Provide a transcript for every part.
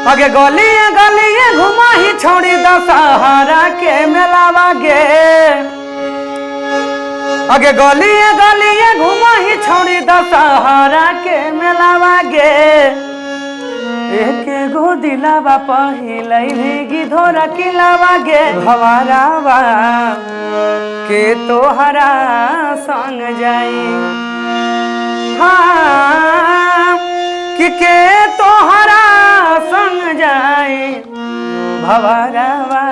अगे गलिए गलिए घुमा ही छोड़ी दशहरा के मेलावा गे। अगे गलिए गलिए घुमा ही छोड़ी दशहरा के मेलावा गे। एक गो दिलावा पहिलैली गिधोरा किलावा गे। भवरावा के तोहरा संग जाई हाँ कि तोहरा संग जाई। भवरावा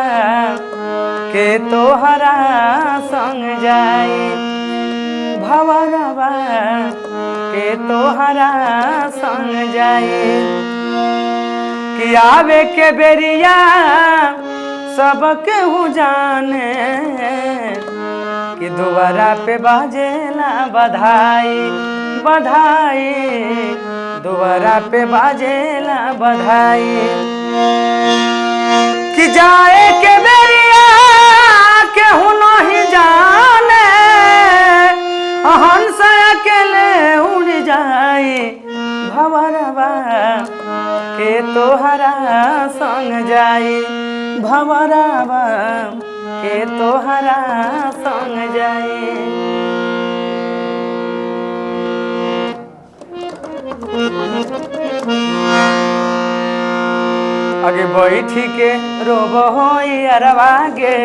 के तोहरा संग जाई। भवरावा के तोहरा संग जाई। कि आवे के बेरिया सबके हूँ जाने कि दोबारा पे बाजेला बधाई बधाई। दोबारा पे बाजेला बधाई। कि जाए के बेरिया केहू नहीं जाने हंस अकेले उड़ जाए। भवरवा के तोहरा संग जाई। भवरवा के तोहरा संग जाई। अगे बैठी के रोबो अरवा गे।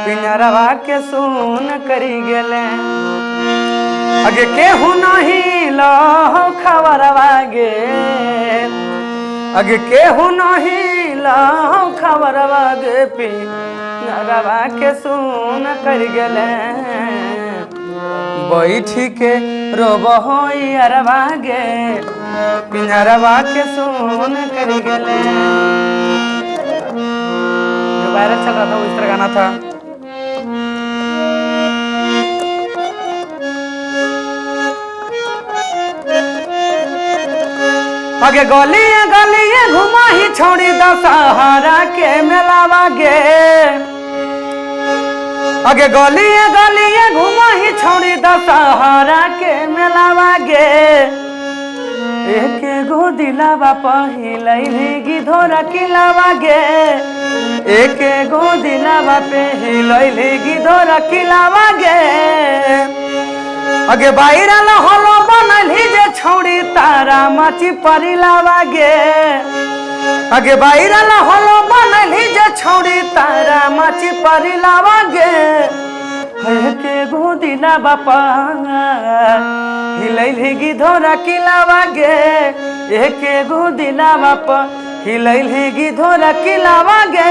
पिनरवा के सुन करी गेले। अगे केहू नहीं लो खबरवा गे। अगे केहू नहीं लो खबरवा गे। पिनरवा के सुन करी गेले। बैठी के रोबो अरवा गे। पिंजरवा के सुन कर गेले। जो वायरल चल रहा था वो इस तरह गाना था। अगे गलिए गलिए घुमा ही छोड़ी दशहरा के मेलावा गे। अगे गलिए गलिए घुमा ही छोड़ी दशहरा के मेलावा गे। एक गो दिलावा पहिलैली गिधोरा किलावा गे। एक गो दिलावा पहिलैली गिधोरा किलावा गे। अगे वायरल होलो बनली जे छोड़ी तारा माची परिलावा गे। अगे वायरल होलो बनली जे छोड़ी तारा माची परिलावा गे। के गो दिलावा हिलैली गिधोरा किलावा गे। एक गो दिलावा हिलैली गिधोरा किलावा गे।